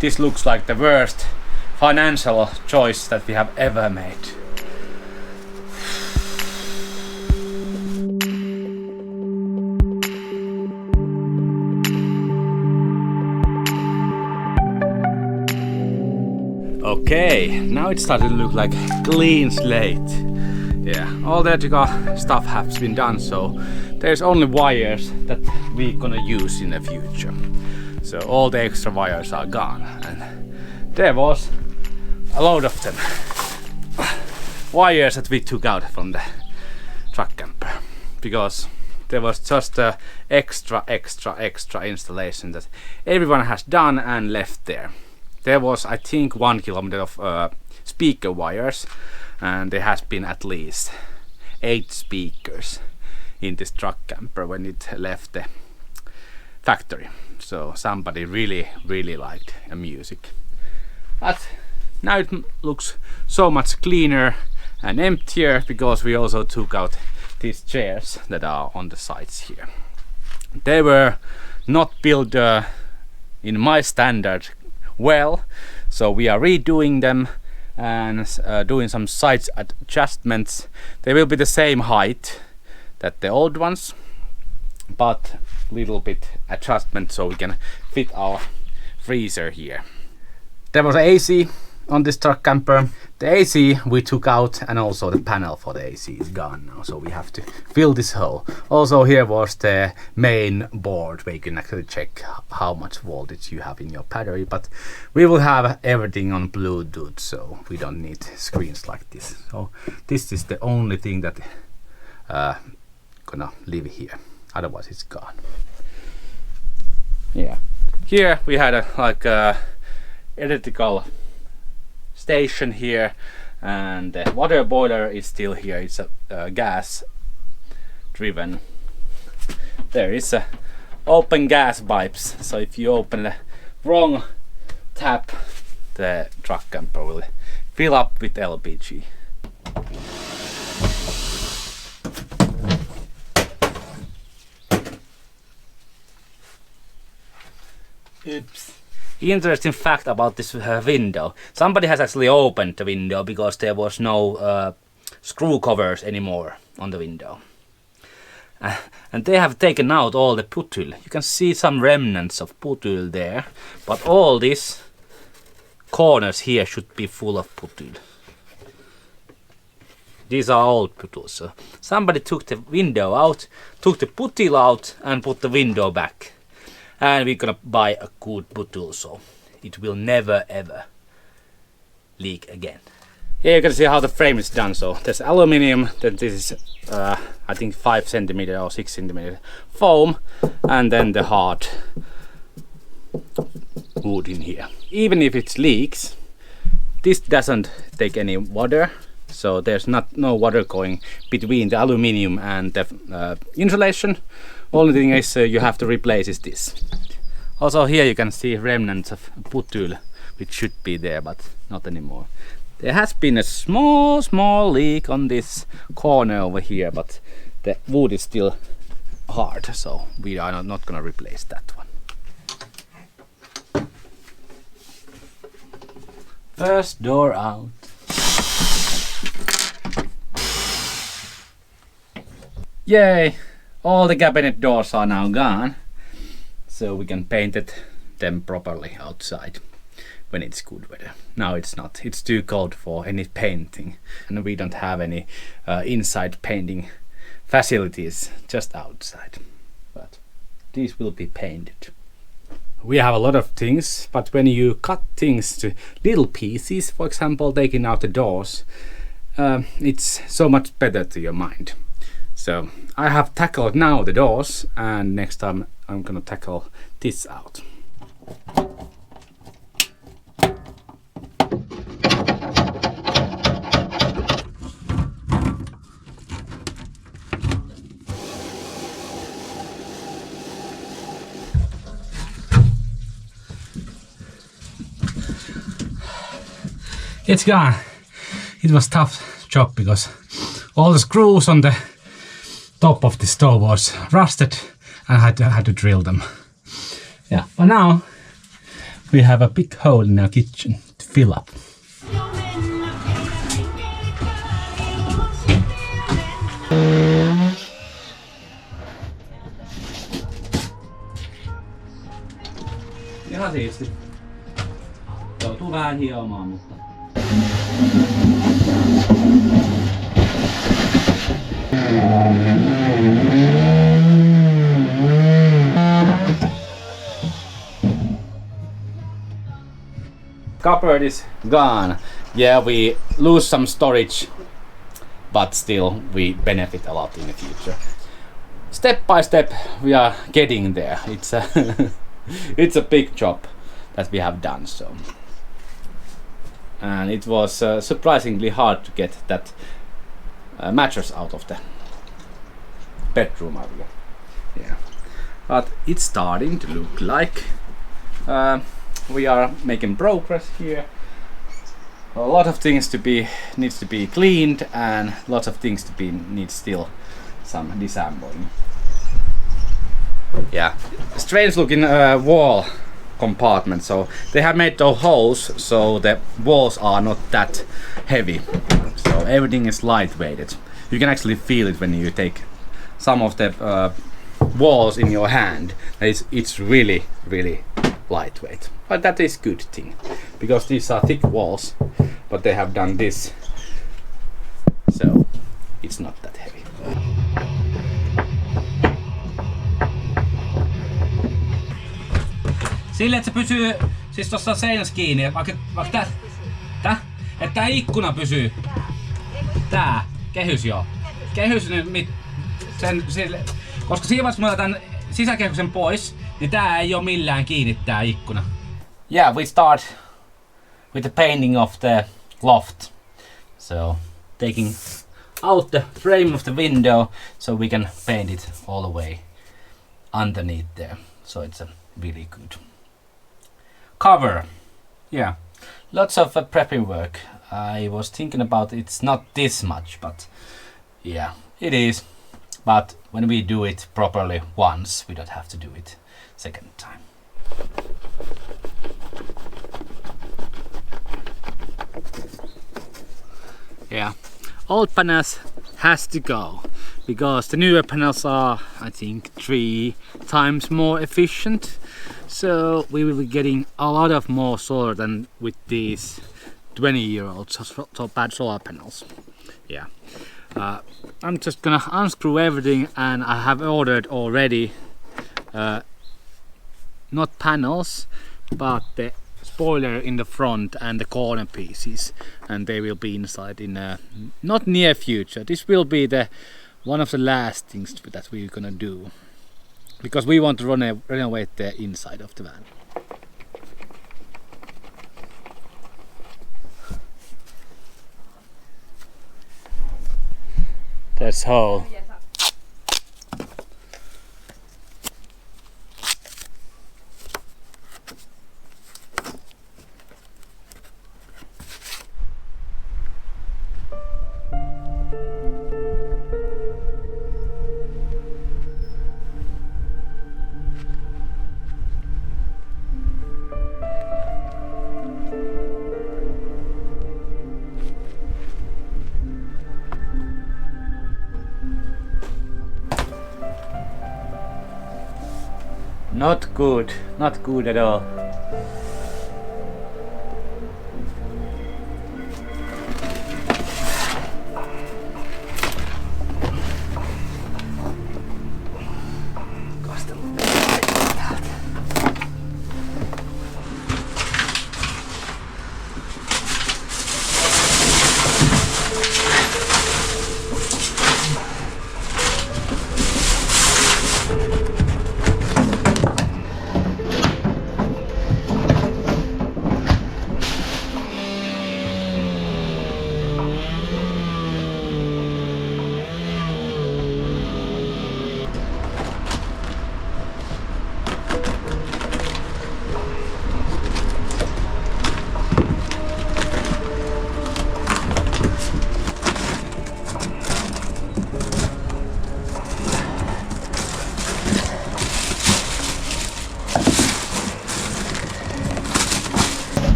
this looks like the worst financial choice that we have ever made. Okay, now it started to look like clean slate. Yeah, all the electrical stuff has been done, so there's only wires that we're gonna use in the future. So all the extra wires are gone, and there was a load of them. Wires that we took out from the truck camper, because there was just a extra installation that everyone has done and left there. There was, I think, 1 kilometer of speaker wires, and there has been at least 8 speakers in this truck camper when it left the factory. So somebody really liked the music. But now it looks so much cleaner and emptier, because we also took out these chairs that are on the sides here. They were not built in my standard well, so we are redoing them and doing some size adjustments. They will be the same height that the old ones, but little bit adjustment so we can fit our freezer here. There was AC on this truck camper. The AC we took out, and also the panel for the AC is gone now, so we have to fill this hole. Also here was the main board where you can actually check how much voltage you have in your battery, but we will have everything on Bluetooth, so we don't need screens like this. So this is the only thing that gonna live here, otherwise it's gone. Yeah, here we had a electrical station here, and the water boiler is still here. It's a gas driven. There is a open gas pipes, so if you open the wrong tap, the truck camper will fill up with LPG. Oops. Interesting fact about this window. Somebody has actually opened the window because there was no screw covers anymore on the window. And they have taken out all the putul. You can see some remnants of putul there, but all these corners here should be full of putul. These are old putul. So somebody took the window out, took the putul out, and put the window back. And we're gonna buy a good putul, so it will never ever leak again. Here you can see how the frame is done. So there's aluminium, then this is I think 5 centimeter or 6 centimeter foam, and then the hard wood in here. Even if it leaks, this doesn't take any water, so there's no water going between the aluminium and the insulation. Only thing is you have to replace is this. Also here you can see remnants of putul, which should be there, but not anymore. There has been a small leak on this corner over here, but the wood is still hard, so we are not gonna replace that one. First door out. Yay! All the cabinet doors are now gone, so we can paint them properly outside when it's good weather. Now it's not. It's too cold for any painting, and we don't have any inside painting facilities, just outside. But these will be painted. We have a lot of things, but when you cut things to little pieces, for example taking out the doors, it's so much better to your mind. So I have tackled now the doors, and next time I'm gonna tackle this out. It's gone. It was a tough job because all the screws on the top of the stove was rusted and I had to drill them. Yeah, but now we have a big hole in our kitchen to fill up. Ihan siisti. Joutuu vähän hiomaan, mutta... Cupboard is gone. Yeah, we lose some storage, but still we benefit a lot in the future. Step by step we are getting there. It's a it's a big job that we have done, so. And it was surprisingly hard to get that mattress out of the bedroom area. Yeah, but it's starting to look like we are making progress here. A lot of things needs to be cleaned, and lots of things need still some disassembling. Yeah, strange looking wall compartment. So they have made those holes so the walls are not that heavy. So everything is lightweighted. You can actually feel it when you take some of the walls in your hand. It's really lightweight. But that is good thing, because these are thick walls, but they have done this, so it's not that heavy. Sille, että se pysyy siis tossa seinässä kiinni, vaikka että tää ikkuna pysyy. Tää kehys joo. Kehys nyt koska siinä vaiheessa kun mä otan sisäkehyksen pois, niin tää ei oo millään kiinni tää ikkuna. Yeah, we start with the painting of the loft. So taking out the frame of the window so we can paint it all the way underneath there. So it's a really good cover. Yeah, lots of prepping work. I was thinking about it's not this much, but yeah, it is. But when we do it properly once, we don't have to do it second time. Yeah, old panels has to go, because the newer panels are, I think, 3 times more efficient. So we will be getting a lot of more solar than with these 20-year-old solar panels. Yeah, I'm just gonna unscrew everything, and I have ordered already not panels, but the spoiler in the front and the corner pieces, and they will be inside in a not near future. This will be the one of the last things that we're gonna do, because we want to renovate the inside of the van. That's how. Not good at all.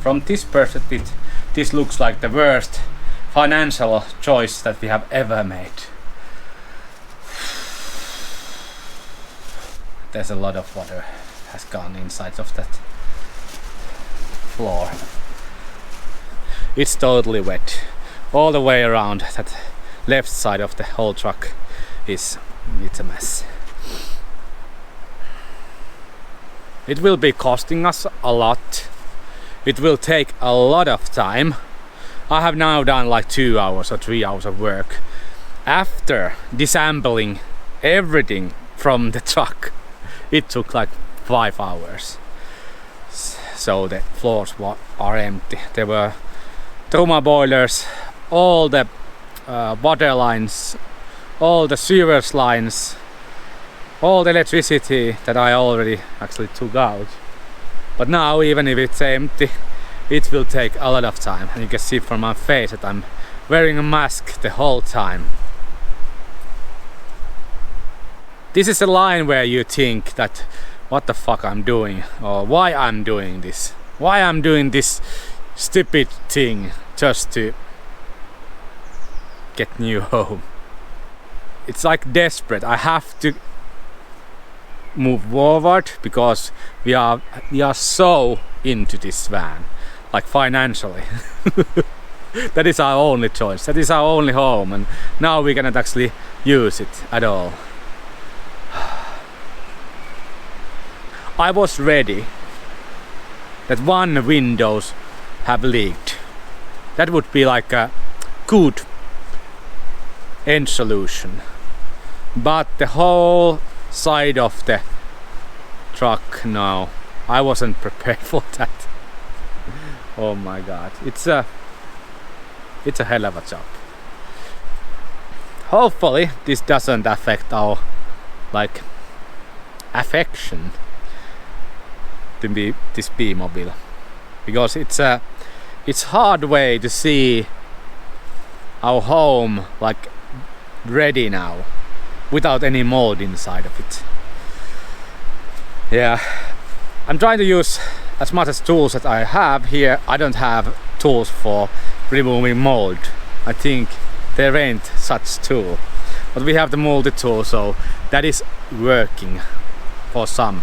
from this perspective, this looks like the worst financial choice that we have ever made. There's a lot of water has gone inside of that floor. It's totally wet. All the way around that left side of the whole truck it's a mess. It will be costing us a lot. It will take a lot of time. I have now done like 2 hours or 3 hours of work after disassembling everything from the truck. It took like 5 hours. So the floors are empty. There were trauma boilers, all the water lines, all the sewers lines, all the electricity that I already actually took out. But now, even if it's empty, it will take a lot of time. And you can see from my face that I'm wearing a mask the whole time. This is a line where you think that what the fuck I'm doing, or why I'm doing this. Why I'm doing this stupid thing just to get new home. It's like desperate. I have to move forward because we are so into this van, like financially. That is our only choice. That is our only home, and now we cannot actually use it at all. I was ready that one windows have leaked. That would be like a good end solution. But the whole side of the truck, no, I wasn't prepared for that. Oh my god, it's a hell of a job. Hopefully this doesn't affect our like affection to be this B-mobile, because it's hard way to see our home like ready now without any mold inside of it. Yeah, I'm trying to use as much as tools that I have here. I don't have tools for removing mold. I think there ain't such tool, but we have the multi-tool, so that is working for some.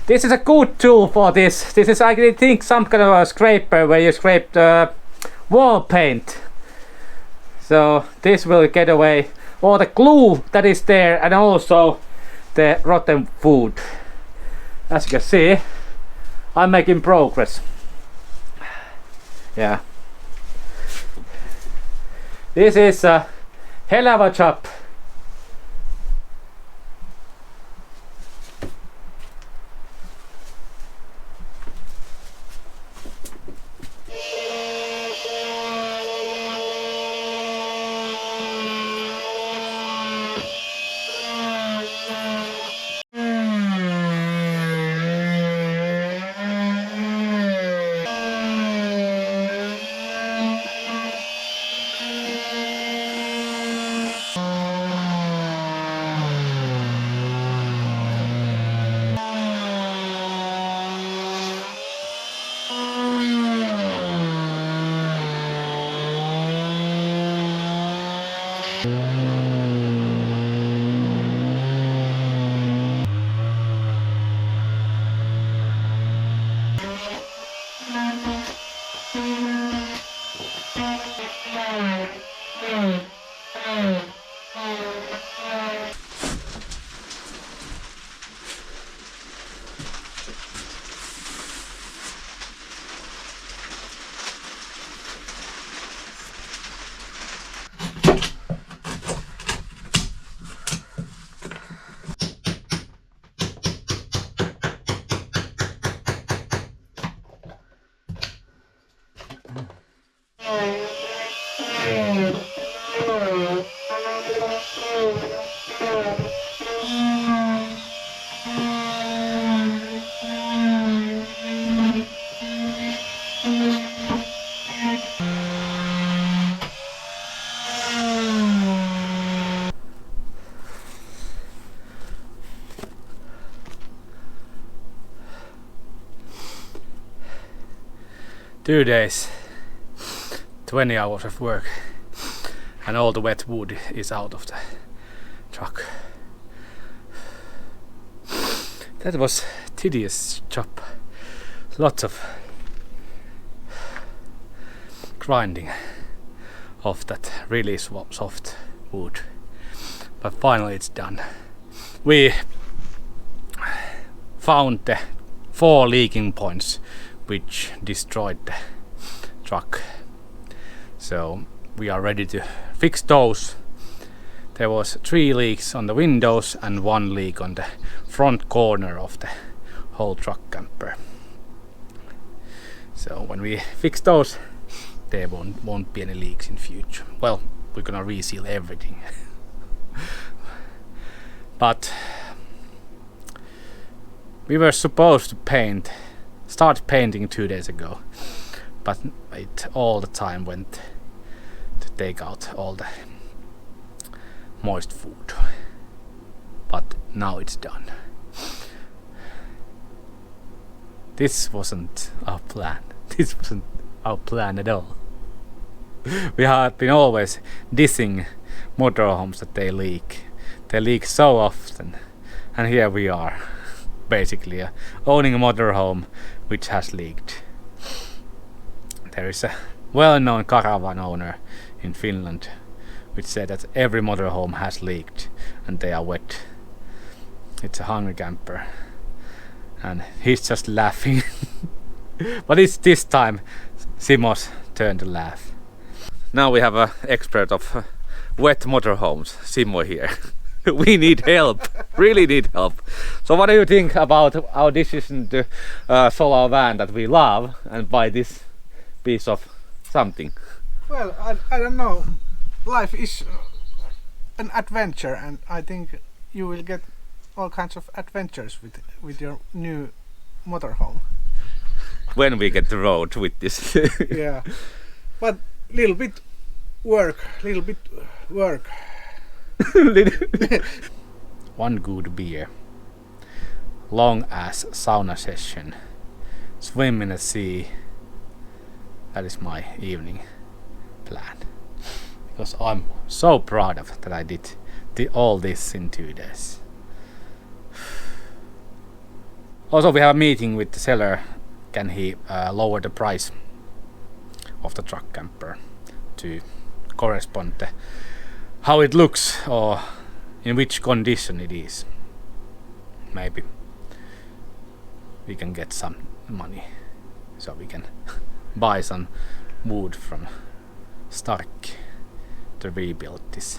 This is a good tool for this. This is, I think, some kind of a scraper where you scrape the wall paint. So this will get away all the glue that is there, and also the rotten food. As you can see, I'm making progress. Yeah. This is a hell of a job. 2 days, 20 hours of work, and all the wet wood is out of the truck. That was tedious job. Lots of grinding of that really soft wood. But finally it's done. We found the 4 leaking points which destroyed the truck. So we are ready to fix those. There was 3 leaks on the windows and 1 leak on the front corner of the whole truck camper. So when we fix those, there won't be any leaks in future. Well, we're gonna reseal everything. But we were supposed to start painting 2 days ago, but it all the time went to take out all the moist food. But now it's done. This wasn't our plan. This wasn't our plan at all. We have been always dissing motorhomes that they leak. They leak so often, and here we are, basically owning a motorhome which has leaked. There is a well-known caravan owner in Finland which said that every motorhome has leaked and they are wet. It's a hungry camper, and he's just laughing. But it's this time Simo's turn to laugh. Now we have an expert of wet motorhomes, Simo here. We need help, really need help. So what do you think about our decision to sell our van that we love and buy this piece of something? Well, I don't know. Life is an adventure, and I think you will get all kinds of adventures with your new motorhome. When we get the road with this. Yeah, but little bit work. One good beer, long ass sauna session, swim in the sea. That is my evening plan. Because I'm so proud of that I did all this in 2 days. Also, we have a meeting with the seller. Can he lower the price of the truck camper to correspond to how it looks or in which condition it is? Maybe we can get some money so we can buy some wood from Stark to rebuild this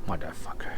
motherfucker.